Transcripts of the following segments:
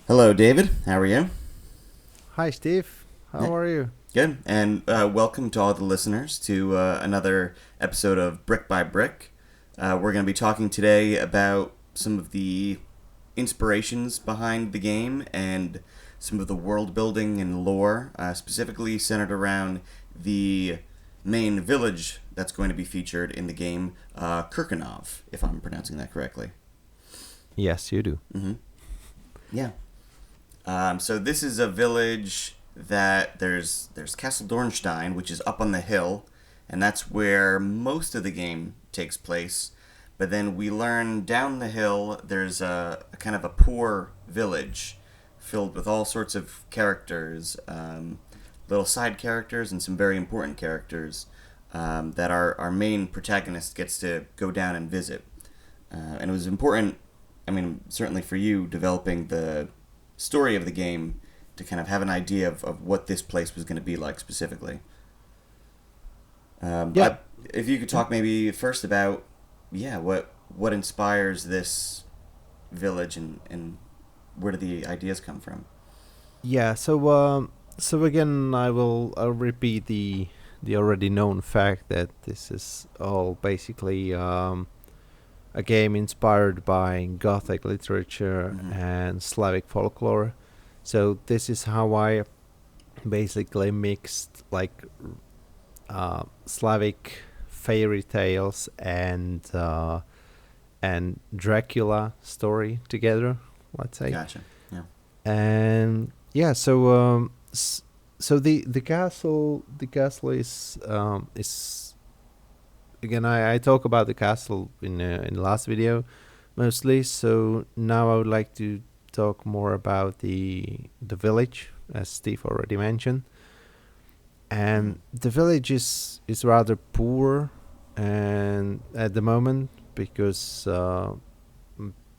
Hello, David. How are you? Hi, Steve. Yeah, How are you? good. And welcome to all the listeners to another episode of Brick by Brick. We're going to be talking today about some of the inspirations behind the game and some of the world building and lore, specifically centered around the main village that's going to be featured in the game, Kirkenov, if I'm pronouncing that correctly. Yes, you do. Mm-hmm. Yeah. So this is a village that there's Castle Dornstein, which is up on the hill, and that's where most of the game takes place. But then we learn down the hill there's a kind of a poor village filled with all sorts of characters, little side characters and some very important characters that our main protagonist gets to go down and visit. And it was important, I mean, certainly for you, developing the story of the game to kind of have an idea of what this place was going to be like specifically. Yeah. If you could talk maybe first about, yeah, what inspires this village and where do the ideas come from? So again, I'll repeat the already known fact that this is all basically a game inspired by Gothic literature Mm-hmm. and Slavic folklore. So this is how I basically mixed like Slavic fairy tales and Dracula story together. Let's say. Gotcha. Yeah. And yeah, so the castle is again, I talk about the castle in the last video mostly. So now I would like to talk more about the village, as Steve already mentioned. Mm-hmm. And the village is rather poor and at the moment, because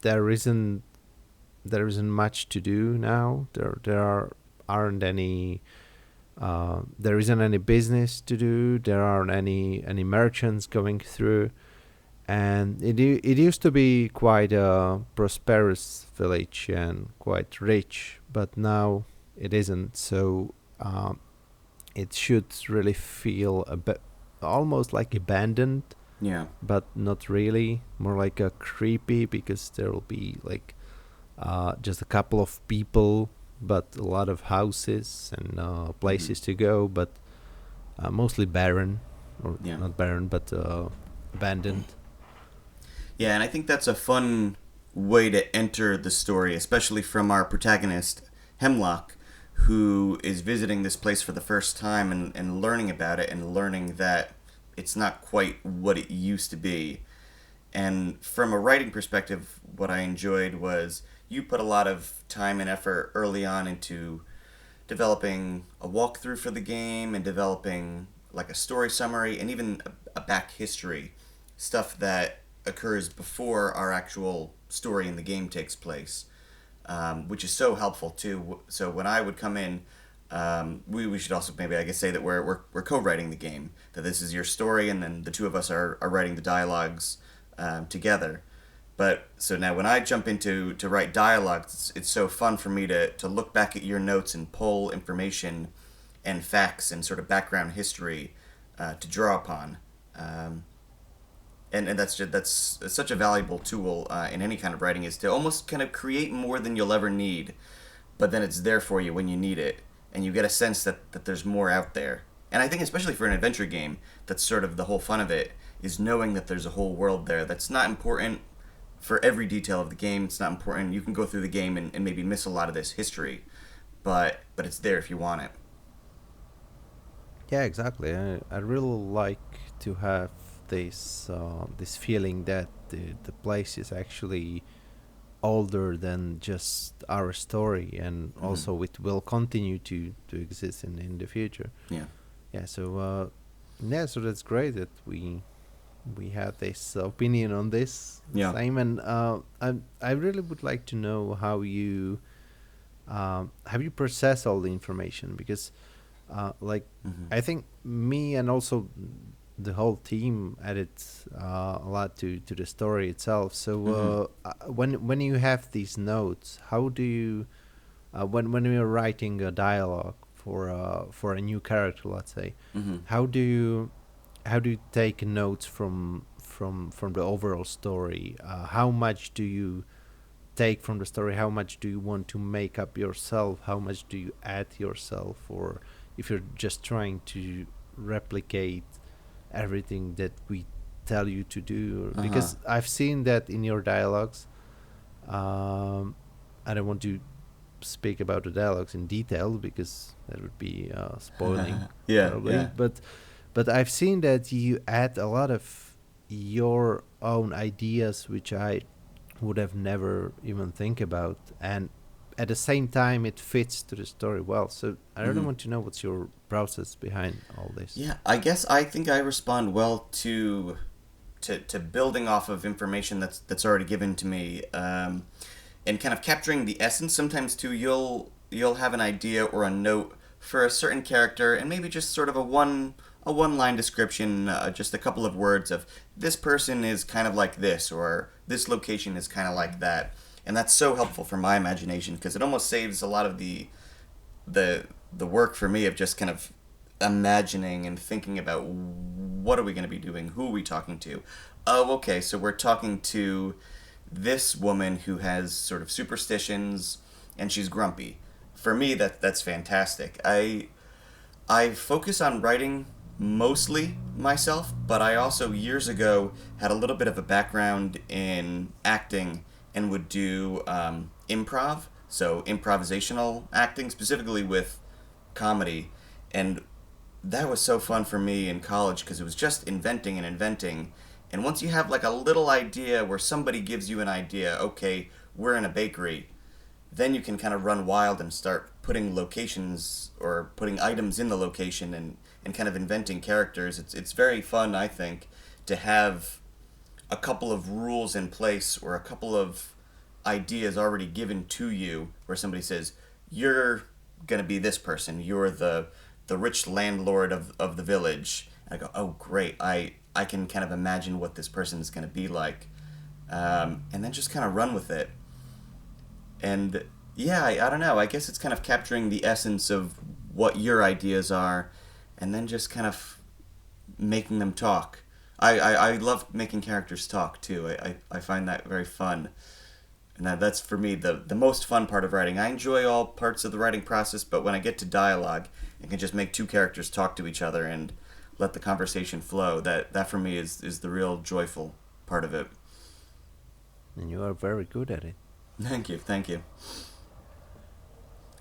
there isn't there isn't much to do now. Aren't any there isn't any business to do. There aren't any merchants going through, and it used to be quite a prosperous village and quite rich, but now it isn't. So it should really feel a bit almost like abandoned, Yeah. but not really. More like a creepy, because there will be like just a couple of people, but a lot of houses and Mm-hmm. places to go, but mostly barren, or Yeah. not barren, but abandoned. Yeah, and I think that's a fun way to enter the story, especially from our protagonist, Hemlock, who is visiting this place for the first time and learning about it and learning that it's not quite what it used to be. And from a writing perspective, what I enjoyed was you put a lot of time and effort early on into developing a walkthrough for the game and developing like a story summary and even a back history, stuff that occurs before our actual story in the game takes place, which is so helpful too. So when I would come in, we should also maybe I guess say that we're co-writing the game. That this is your story, and then the two of us are writing the dialogues together. But so now when I jump into to write dialogue, it's so fun for me to look back at your notes and pull information and facts and sort of background history to draw upon. Um, and that's such a valuable tool in any kind of writing is to almost kind of create more than you'll ever need, but then it's there for you when you need it, and you get a sense that there's more out there. And I think especially for an adventure game, that's sort of the whole fun of it is knowing that there's a whole world there that's not important for every detail of the game. It's not important. You can go through the game and maybe miss a lot of this history, but it's there if you want it. Yeah, exactly. I really like to have this feeling that the place is actually older than just our story, and Mm-hmm. also it will continue to exist in the future. Yeah. Yeah, so that's great that we have this opinion on this, Yeah. Simon. I really would like to know how you have you processed all the information, because like Mm-hmm. I think me and also the whole team added a lot to the story itself. So Mm-hmm. when you have these notes, how do you when you're writing a dialogue for a new character, let's say, Mm-hmm. how do you take notes from the overall story? How much do you take from the story? How much do you want to make up yourself? How much do you add yourself? Or if you're just trying to replicate everything that we tell you to do? Uh-huh. Because I've seen that in your dialogues. um, I don't want to speak about the dialogues in detail because that would be spoiling Yeah, probably, yeah. but I've seen that you add a lot of your own ideas which I would have never even think about, and at the same time it fits to the story well. So I really Mm-hmm. want to know what's your process behind all this. Yeah, I guess I think I respond well to building off of information that's already given to me, and kind of capturing the essence. Sometimes too, you'll have an idea or a note for a certain character, and maybe just sort of a one line description, just a couple of words of this person is kind of like this, or this location is kind of like that, and that's so helpful for my imagination because it almost saves a lot of the the work for me of just kind of imagining and thinking about what are we going to be doing, who are we talking to. Oh, okay, so we're talking to this woman who has sort of superstitions and she's grumpy. For me, that's fantastic. I focus on writing mostly myself, but I also years ago had a little bit of a background in acting and would do improv, so improvisational acting, specifically with comedy. And that was so fun for me in college because it was just inventing and inventing. And once you have like a little idea where somebody gives you an idea, okay, we're in a bakery, then you can kind of run wild and start putting locations or putting items in the location and kind of inventing characters. It's very fun, I think, to have a couple of rules in place or a couple of ideas already given to you where somebody says, you're going to be this person, you're the rich landlord of the village. And I go, oh, great. I can kind of imagine what this person is going to be like. And then just kind of run with it. And yeah, I don't know. I guess it's kind of capturing the essence of what your ideas are and then just kind of making them talk. I love making characters talk too. I find that very fun. And that's for me the most fun part of writing. I enjoy all parts of the writing process, but when I get to dialogue and can just make two characters talk to each other and let the conversation flow, that for me is the real joyful part of it. And you are very good at it. Thank you, thank you.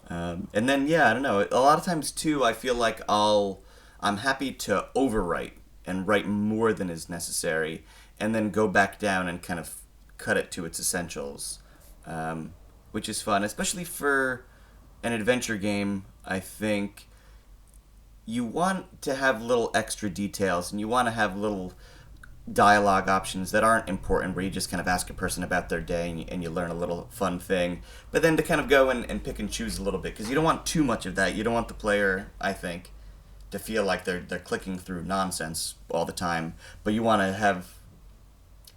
And then yeah, I don't know. A lot of times too, I feel like I'm happy to overwrite and write more than is necessary, and then go back down and kind of cut it to its essentials, which is fun, especially for an adventure game. I think you want to have little extra details, and you want to have little dialogue options that aren't important where you just kind of ask a person about their day and you learn a little fun thing, but then to kind of go and pick and choose a little bit because you don't want too much of that. You don't want the player, I think, to feel like they're clicking through nonsense all the time, but you want to have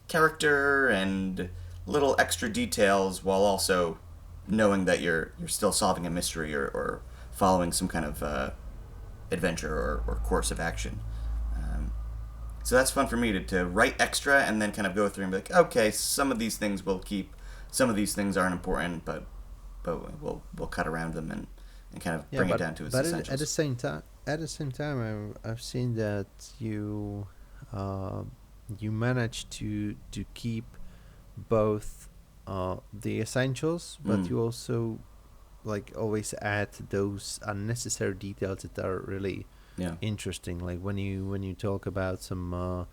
character and little extra details while also knowing that you're still solving a mystery or following some kind of adventure or course of action. So that's fun for me to write extra and then kind of go through and be like, okay, some of these things we'll keep, some of these things aren't important, but we'll cut around them and kind of Yeah, bring it down to its but essentials. at the same time, I've seen that uh, you manage to keep both the essentials, but Mm. you also like always add those unnecessary details that are really Yeah. interesting. Like when you talk about some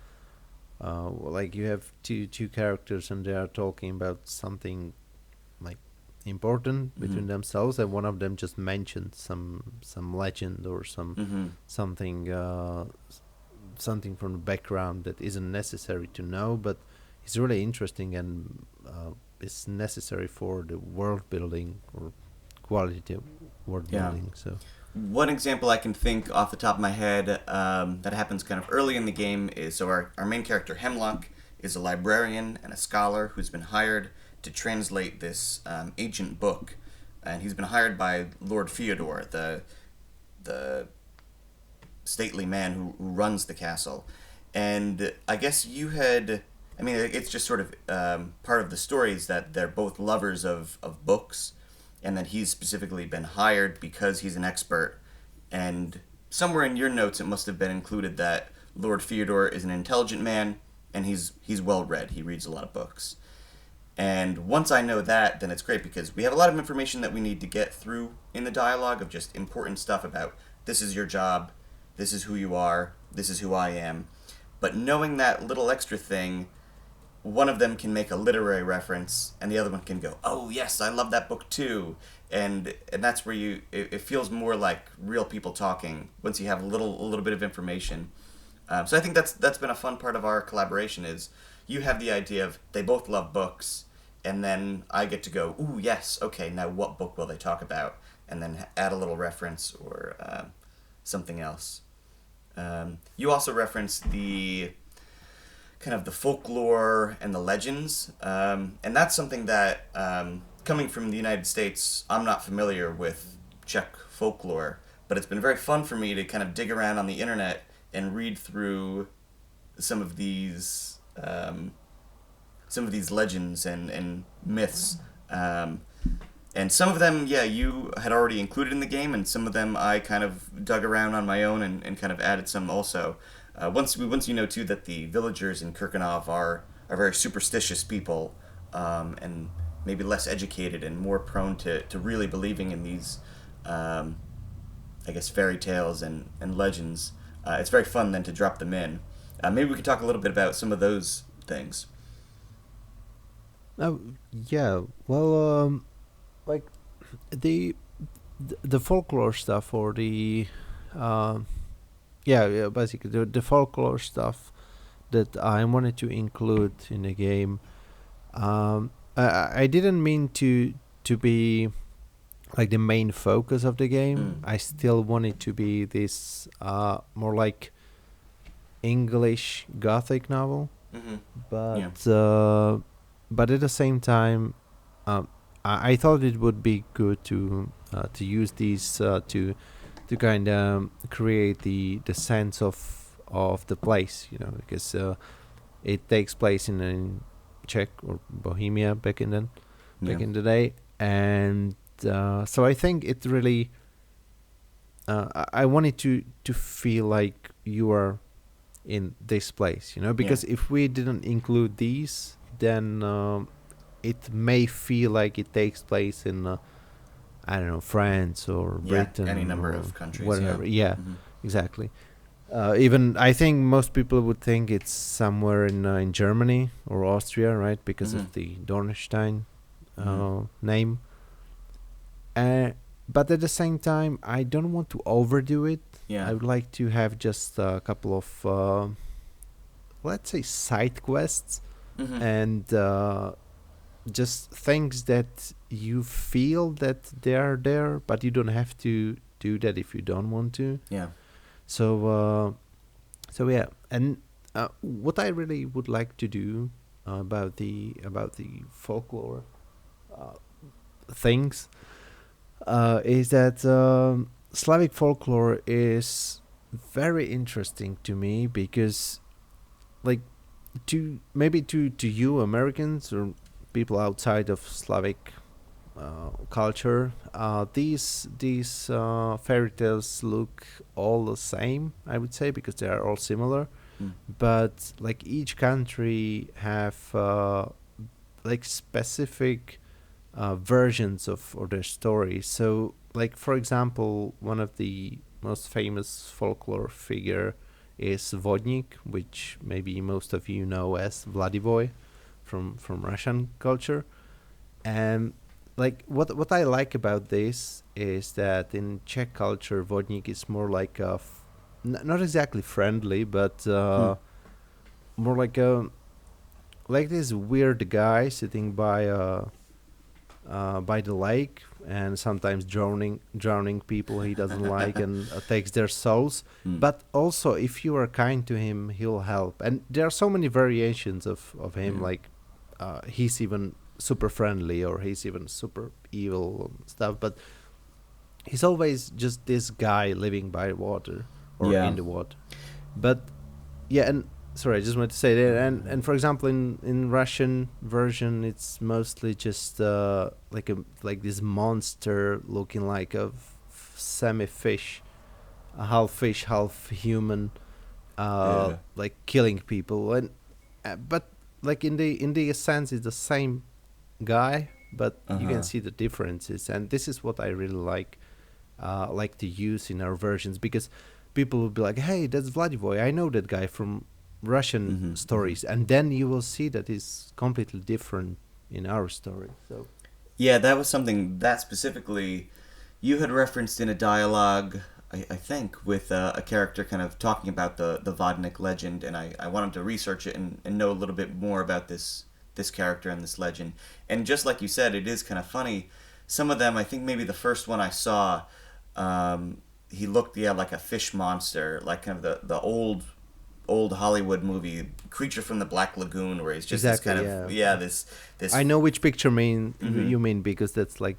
like you have two characters and they are talking about something like important Mm-hmm. between themselves, and one of them just mentioned some legend or Mm-hmm. something something from the background that isn't necessary to know, but it's really interesting and it's necessary for the world building or quality world Yeah. building. So One example I can think off the top of my head that happens kind of early in the game is so our main character, Hemlock, is a librarian and a scholar who's been hired to translate this ancient book and he's been hired by Lord Fyodor, the stately man who runs the castle. And I guess you had. I mean, it's just sort of part of the story is that they're both lovers of books, and that he's specifically been hired because he's an expert. And somewhere in your notes, it must have been included that Lord Fyodor is an intelligent man, and he's well read. He reads a lot of books. And once I know that, then it's great because we have a lot of information that we need to get through in the dialogue of just important stuff about this is your job, this is who you are, this is who I am. But knowing that little extra thing, one of them can make a literary reference, and the other one can go, "Oh yes, I love that book too," and that's where it feels more like real people talking once you have a little bit of information. So I think that's been a fun part of our collaboration is you have the idea of they both love books, and then I get to go, "Ooh yes, okay, now what book will they talk about?" and then add a little reference or something else. You also referenced the kind of the folklore and the legends, and that's something that coming from the United States, I'm not familiar with Czech folklore, but it's been very fun for me to kind of dig around on the internet and read through some of these legends and myths. And some of them, yeah, you had already included in the game, and some of them I kind of dug around on my own and kind of added some also. Once you know too that the villagers in Kirkenov are very superstitious people, and maybe less educated and more prone to really believing in these, I guess, fairy tales and legends. It's very fun then to drop them in. Maybe we could talk a little bit about some of those things. Oh, yeah. Well, like the the folklore stuff or the uh, yeah, basically the folklore stuff that I wanted to include in the game. I didn't mean to be like the main focus of the game. I still want it to be this more like English gothic novel, Mm-hmm. Yeah. but at the same time, I thought it would be good to use these to kind of create the sense of the place, because it takes place in Czech or Bohemia back Yeah. in the day, and so I think it really I wanted to feel like you are in this place, because if we didn't include these, then it may feel like it takes place in I don't know, France or Yeah. Britain, Any number or of countries. whatever. Yeah. Yeah, Mm-hmm. exactly. Even I think most people would think it's somewhere in Germany or Austria, right? Because Mm-hmm. of the Dornstein Mm-hmm. name. Uh, but at the same time, I don't want to overdo it. Yeah. I would like to have just a couple of, let's say, side quests Mm-hmm. and just things that you feel that they are there, but you don't have to do that if you don't want to. Yeah. So yeah, and what I really would like to do about the folklore uh, things is that Slavic folklore is very interesting to me because, like, to you Americans or people outside of Slavic culture, these fairy tales look all the same, I would say, because they are all similar. Mm. But like each country have like specific versions of or their stories. So, like for example, one of the most famous folklore figure is Vodnik, which maybe most of you know as Vladivoy from Russian culture. And like what I like about this is that in Czech culture, Vodnik is more like not exactly friendly, but Hmm. more like this weird guy sitting by the lake and sometimes drowning people he doesn't like and takes their souls. Hmm. But also, if you are kind to him, he'll help. And there are so many variations of him. Yeah. Like he's even super friendly or he's even super evil and stuff, but he's always just this guy living by water or Yeah. in the water. But yeah, and sorry, I just wanted to say that, and for example, in Russian version, it's mostly just like this monster looking like a semi fish, half human, Yeah. like killing people, and but like in the sense, it's the same guy, but you can Uh-huh. see the differences, and this is what I really like to use in our versions, because people will be like, "Hey, that's Vladivoy. I know that guy from Russian Mm-hmm. Mm-hmm. stories," and then you will see that it's completely different in our story. So Yeah, that was something that specifically you had referenced in a dialogue, I think, with a character kind of talking about the Vodnik legend, and I wanted to research it and know a little bit more about this character and this legend. And just like you said, it is kind of funny. Some of them, I think maybe the first one I saw, he looked, yeah, like a fish monster, like kind of the old Hollywood movie Creature from the Black Lagoon, where he's just this kind exactly, of, yeah. yeah, this. I know which picture mean Mhm. you mean, because that's like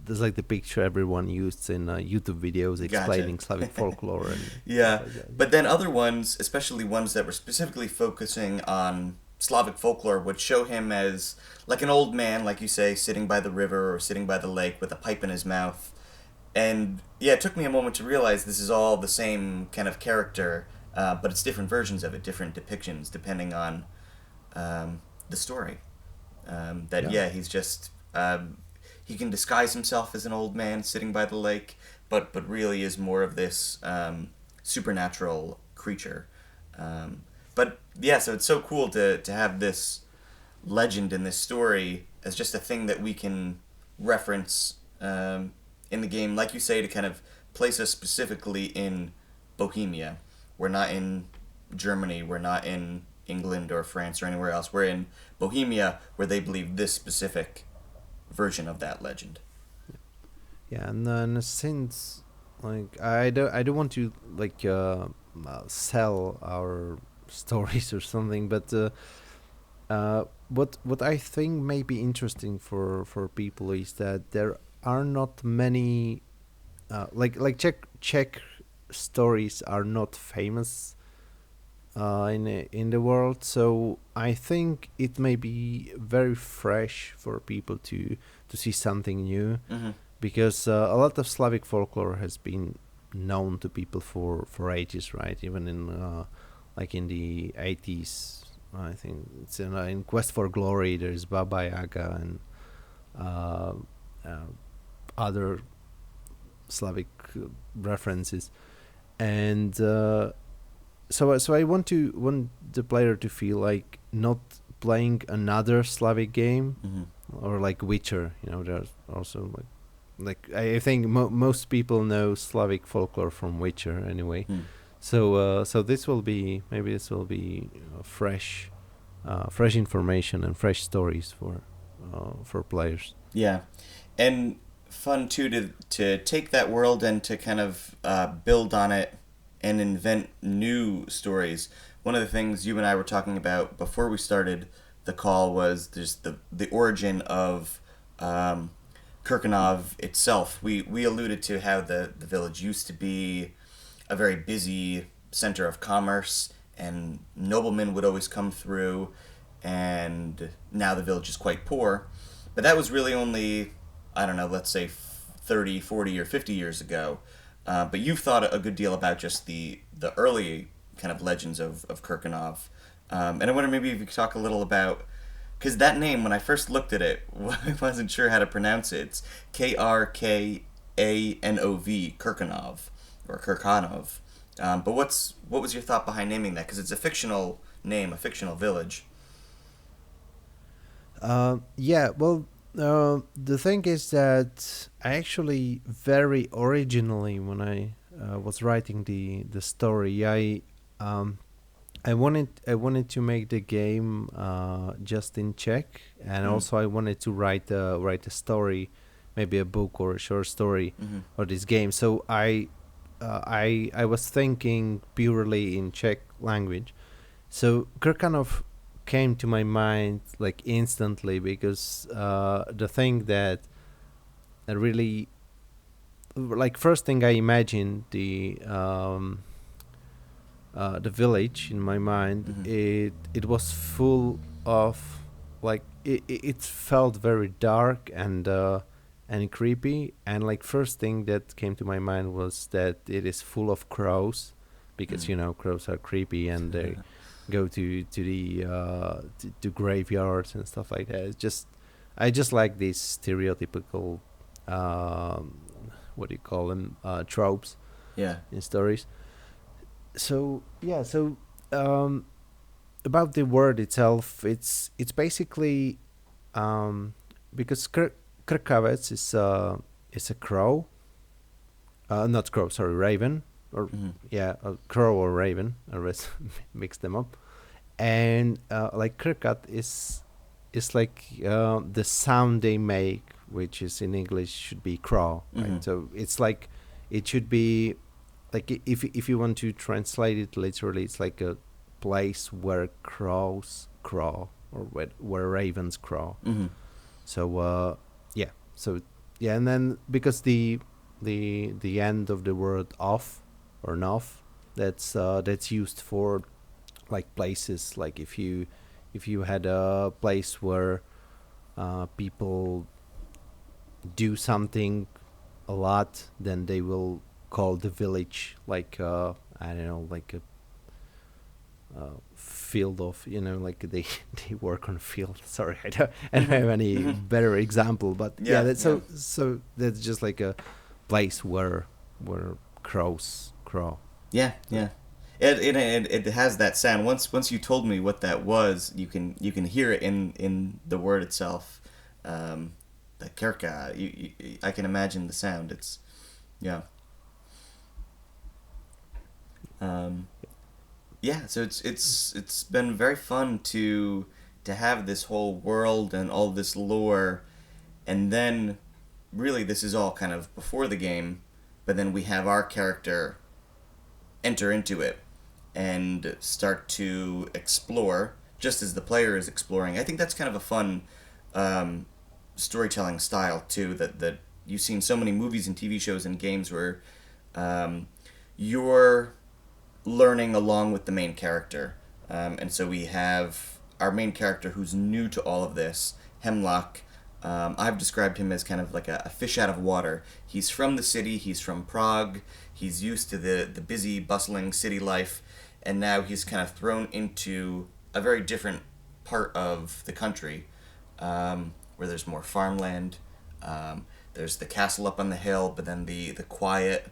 that's like the picture everyone used in YouTube videos Gotcha. explaining Slavic folklore and stuff Yeah, like that. but then other ones, especially ones that were specifically focusing on Slavic folklore, would show him as like an old man, like you say, sitting by the river or sitting by the lake with a pipe in his mouth. And yeah, it took me a moment to realize this is all the same kind of character, but it's different versions of it, different depictions, depending on the story. That Yeah. yeah, he's just he can disguise himself as an old man sitting by the lake, but really is more of this supernatural creature. But yeah, so it's so cool to have this legend in this story as just a thing that we can reference in the game, like you say, to kind of place us specifically in Bohemia. We're not in Germany. We're not in England or France or anywhere else. We're in Bohemia, where they believe this specific version of that legend. Yeah, and since like I don't want to like sell our stories or something, but what I think may be interesting for people is that there are not many like Czech stories are not famous in the world, so I think it may be very fresh for people to see something new, Mm-hmm. because a lot of Slavic folklore has been known to people for ages, right? Even in like in the 80s, I think it's in Quest for Glory. There's Baba Yaga and uh, uh, other Slavic references, and so I want the player to feel like not playing another Slavic game, Mm-hmm. or like Witcher. There's also like I think most people know Slavic folklore from Witcher anyway. Mm. So this will be fresh information and fresh stories for players. Yeah, and fun too to take that world and to kind of build on it and invent new stories. One of the things you and I were talking about before we started the call was just the origin of Kirkonov itself. We alluded to how the village used to be a very busy center of commerce, and noblemen would always come through, and now the village is quite poor. But that was really only, I don't know, let's say 30, 40, or 50 years ago. But you've thought a good deal about just the early kind of legends of Kirkonov. And I wonder maybe if you could talk a little about, because that name, when I first looked at it, I wasn't sure how to pronounce it. It's Krkanov, Kirkonov, or Kirkonov. But what was your thought behind naming that? Because it's a fictional name, a fictional village. Yeah, well, the thing is that I actually very originally, when I was writing the story, um, I wanted to make the game just in Czech, and Mm. also I wanted to write a story, maybe a book or a short story, Mm-hmm. or this game. So I was thinking purely in Czech language. So Kirkanov came to my mind like instantly, because the thing that really, like, first thing I imagined the village in my mind. Mm-hmm. It was full of, like, it felt very dark and creepy, and like first thing that came to my mind was that it is full of crows, because crows are creepy and they go to the to graveyards and stuff like that. It's just, I just like these stereotypical, what do you call them, tropes Yeah. in stories. So yeah, so um, about the word itself, it's basically, um, because krkavec is a crow, not crow, sorry, raven, or Mm-hmm. yeah, a crow or raven. I always mix them up. And like krkat is like the sound they make, which is in English should be crow, Mm-hmm. right? So it's like, it should be like, if you want to translate it literally, it's like a place where crows crow, or where ravens crow. Mm-hmm. So yeah, so yeah, and then because the end of the word off or nof, that's used for like places, like if you had a place where people do something a lot, then they will call the village like I don't know, like a field of, like they they work on a field. Sorry, I don't have any Mm-hmm. better example, but yeah, Yeah. that's Yeah. so that's just like a place where crows crow. Yeah. So Yeah. It has that sound. Once you told me what that was, you can hear it in the word itself. The kerka. I can imagine the sound. It's yeah. Um, yeah. So it's been very fun to have this whole world and all this lore, and then really this is all kind of before the game, but then we have our character enter into it and start to explore just as the player is exploring. I think that's kind of a fun um, storytelling style too. That you've seen so many movies and TV shows and games where um, you're learning along with the main character, and so we have our main character who's new to all of this, Hemlock. I've described him as kind of like a fish out of water. He's from the city. He's from Prague. He's used to the busy, bustling city life, and now he's kind of thrown into a very different part of the country, where there's more farmland. There's the castle up on the hill, but then the quiet,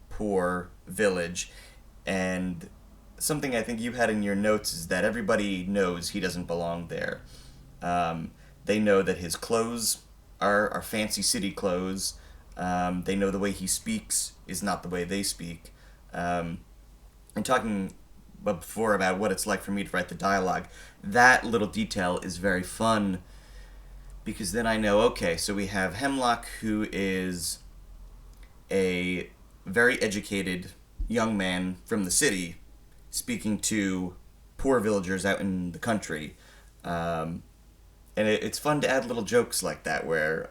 poor village. And something I think you had in your notes is that everybody knows he doesn't belong there. They know that his clothes are fancy city clothes. They know the way he speaks is not the way they speak. And talking before about what it's like for me to write the dialogue, that little detail is very fun because then I know, okay, so we have Hemlock, who is a very educated young man from the city speaking to poor villagers out in the country. And it's fun to add little jokes like that where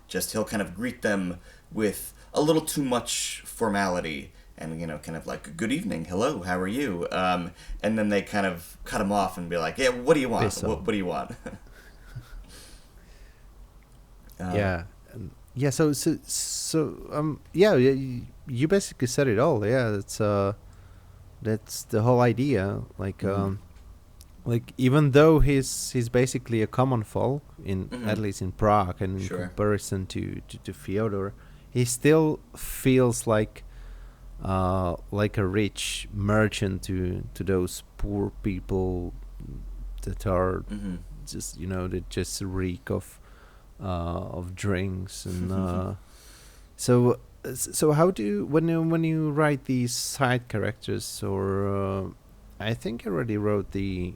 just he'll kind of greet them with a little too much formality and, kind of like, good evening, hello, how are you? And then they kind of cut him off and be like, yeah, what do you want? What do you want? Yeah. Yeah, yeah, you basically said it all. Yeah, that's the whole idea. Like even though he's basically a common folk at least in Prague, and in comparison to Fyodor, he still feels like a rich merchant to those poor people that are just that just reek of drinks and so how do you, when you write these side characters, or I think I already wrote the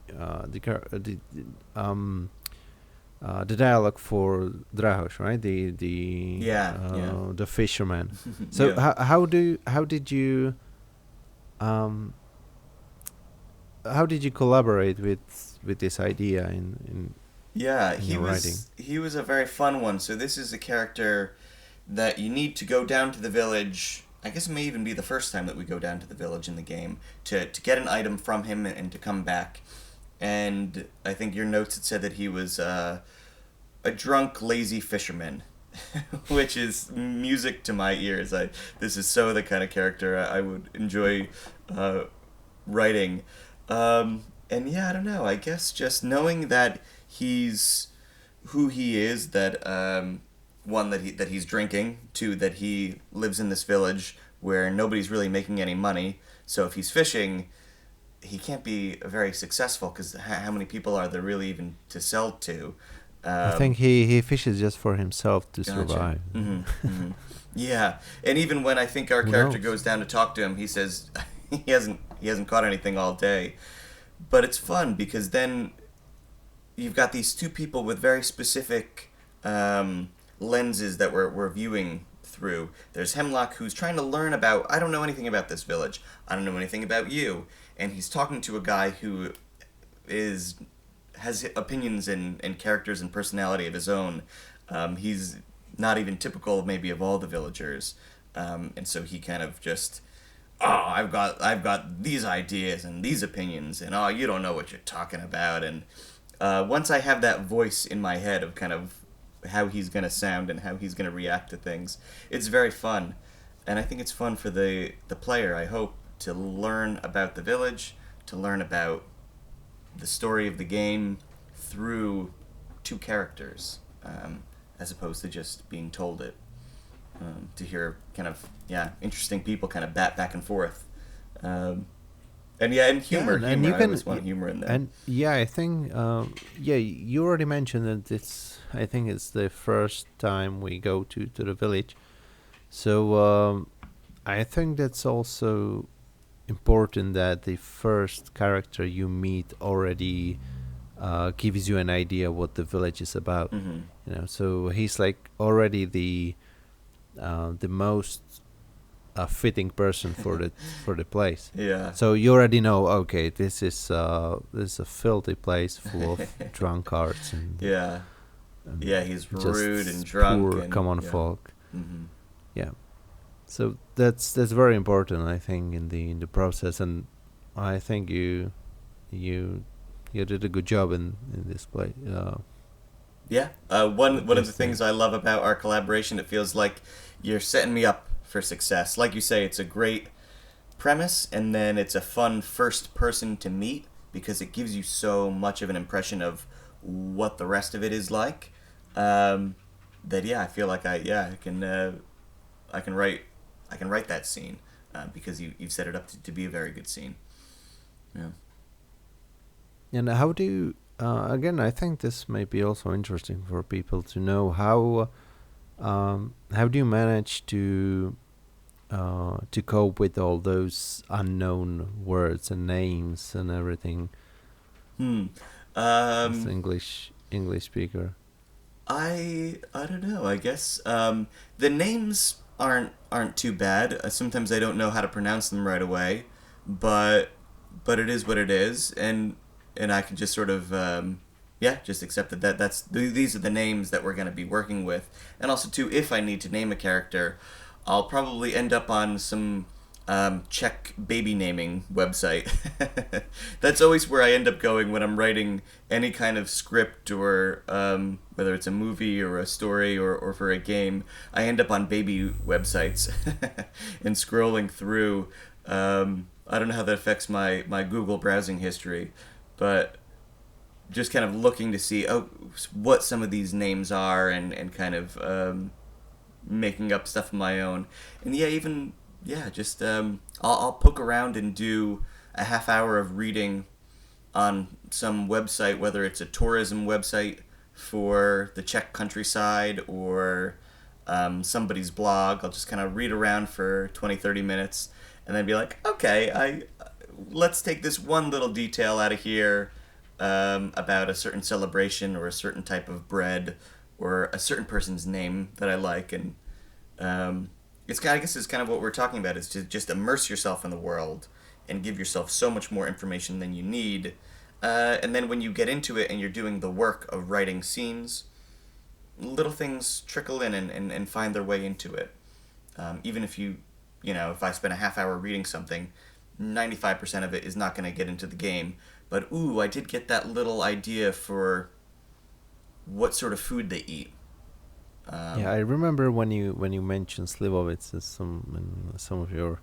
dialogue for Drahos, right? The fisherman. So Yeah. how did you collaborate with this idea Yeah, in your writing. he was a very fun one. So this is a character that you need to go down to the village. I guess it may even be the first time that we go down to the village in the game to get an item from him and to come back. And I think your notes had said that he was a drunk, lazy fisherman, which is music to my ears. This is so the kind of character I would enjoy writing. And yeah, I don't know. I guess just knowing that he's who he is, that one that he's drinking, two that he lives in this village where nobody's really making any money. So if he's fishing, he can't be very successful because how many people are there really even to sell to? I think he fishes just for himself to Gotcha. survive. Yeah, and even when I think our Who character knows? goes down to talk to him, he says he hasn't caught anything all day. But it's fun because then you've got these two people with very specific lenses that we're viewing through. There's Hemlock, who's trying to learn about, I don't know anything about this village. I don't know anything about you. And he's talking to a guy who has opinions and characters and personality of his own. He's not even typical maybe of all the villagers. And so he kind of just, I've got these ideas and these opinions, and you don't know what you're talking about. And once I have that voice in my head of kind of how he's going to sound and how he's going to react to things, it's very fun. And I think it's fun for the player, I hope, to learn about the village, to learn about the story of the game through two characters, as opposed to just being told it. To hear kind of, interesting people kind of bat back and forth. And humor. Yeah, and humor. you I can always want humor in there. and yeah, I think you already mentioned that I think it's the first time we go to the village, so I think that's also important that the first character you meet already gives you an idea what the village is about. Mm-hmm. So he's like already the most fitting person for the place. Yeah. So you already know, okay, this is a filthy place full of drunkards and Yeah. Yeah, he's just rude and drunk. poor and, common yeah. folk. Mm-hmm. Yeah. So that's very important, I think, in the process, and I think you did a good job in this play. Yeah. One of the Yes, things I love about our collaboration, it feels like you're setting me up for success. Like you say, it's a great premise, and then it's a fun first person to meet because it gives you so much of an impression of what the rest of it is like. I feel like I can write that scene because you've set it up to be a very good scene. Yeah. And how do you, again, I think this may be also interesting for people to know how do you manage to cope with all those unknown words and names and everything as English speaker? I don't know. I guess the names aren't too bad. Sometimes I don't know how to pronounce them right away, but it is what it is, and I can just sort of just accept that these are the names that we're going to be working with. And also too, if I need to name a character, I'll probably end up on some Czech baby naming website. That's always where I end up going when I'm writing any kind of script, or whether it's a movie or a story or for a game. I end up on baby websites and scrolling through. I don't know how that affects my Google browsing history, but just kind of looking to see what some of these names are, and kind of making up stuff of my own. And just I'll poke around and do a half hour of reading on some website, whether it's a tourism website for the Czech countryside or somebody's blog. I'll just kind of read around for 20-30 minutes and then be like, okay, let's take this one little detail out of here about a certain celebration or a certain type of bread or a certain person's name that I like. And I guess it's kind of what we're talking about, is to just immerse yourself in the world and give yourself so much more information than you need. And then when you get into it and you're doing the work of writing scenes, little things trickle in and find their way into it. Even if if I spend a half hour reading something, 95% of it is not going to get into the game. But, ooh, I did get that little idea for what sort of food they eat. Yeah, I remember when you mentioned Slivovitz in some of your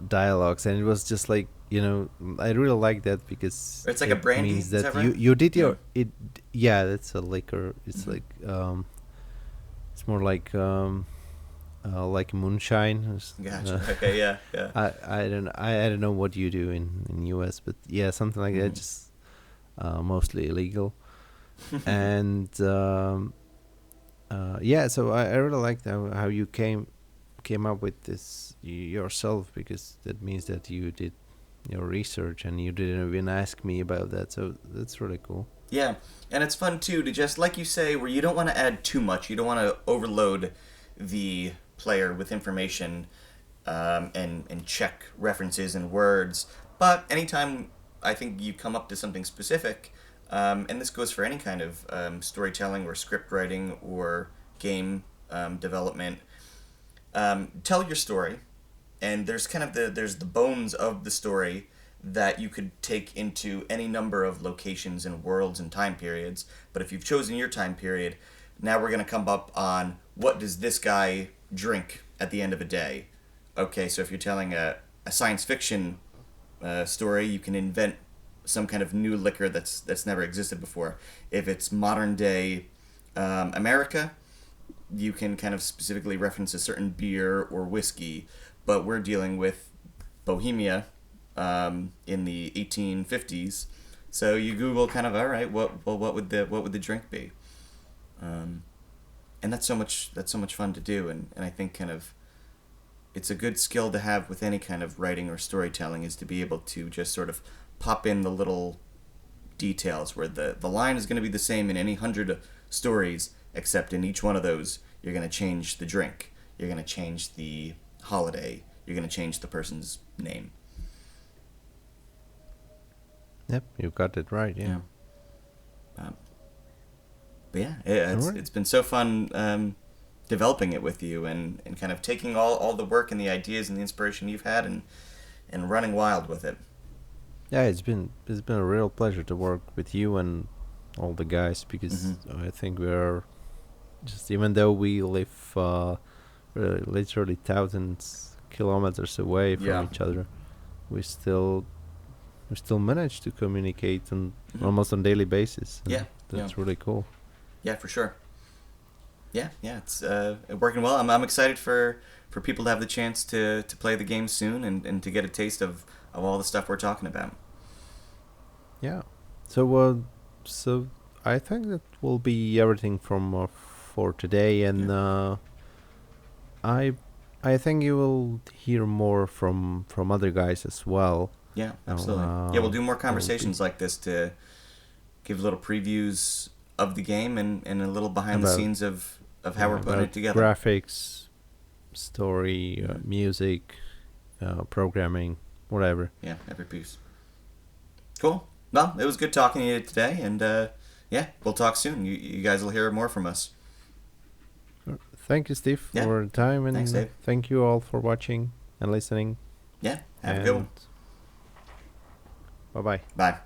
dialogues, and it was just like, I really like that because It's like a it brandy, means is that that right? you did Yeah. your it. Yeah, that's a liquor. It's Mhm. it's more like moonshine. Gotcha. Okay, yeah, yeah. I don't know what you do in US, but yeah, something like that. Mhm. Just mostly illegal. And yeah, so I really liked how you came up with this yourself, because that means that you did your research and you didn't even ask me about that. So that's really cool. Yeah, and it's fun too to just, like you say, where you don't want to add too much. You don't want to overload the player with information, and check references and words. But anytime I think you come up to something specific, and this goes for any kind of storytelling or script writing or game development, tell your story, and there's kind of there's the bones of the story that you could take into any number of locations and worlds and time periods. But if you've chosen your time period, now we're going to come up on what does this guy drink at the end of a day. Okay, so if you're telling a science fiction story, you can invent some kind of new liquor that's never existed before. If it's modern day America, you can kind of specifically reference a certain beer or whiskey, but we're dealing with Bohemia in the 1850s. So you Google kind of, all right, what would the drink be? And that's so much fun to do, and I think kind of it's a good skill to have with any kind of writing or storytelling, is to be able to just sort of pop in the little details where the line is going to be the same in any 100 stories, except in each one of those you're going to change the drink, you're going to change the holiday, you're going to change the person's name. Yep, you got it right. Yeah. Yeah. Um, but yeah, All it's right. it's been so fun developing it with you, and kind of taking all the work and the ideas and the inspiration you've had, and running wild with it. Yeah, it's been a real pleasure to work with you and all the guys, Hmm. because I think we're just, even though we live literally thousands kilometers away from Yeah. each other, we still we still manage to communicate on Hmm. almost on daily basis, Yeah. and Yeah. that's really cool. Yeah, for sure. Yeah, yeah, it's working well. I'm excited for people to have the chance to play the game soon, and to get a taste of all the stuff we're talking about. Yeah. So so I think that will be everything from for today, Yeah. and I I think you will hear more from other guys as well. Yeah, Now, absolutely. Yeah, we'll do more there will be conversations like this to give little previews of the game, and a little behind the about scenes of how yeah, we're putting about it together. graphics, story, Hmm. music, programming, whatever. Yeah, every piece. Cool. Well, it was good talking to you today, and yeah, we'll talk soon. You guys will hear more from us. Thank you, Steve, Yeah. for the time, Thanks, and Dave. thank you all for watching and listening. Yeah. Have a good And one. bye bye. Bye.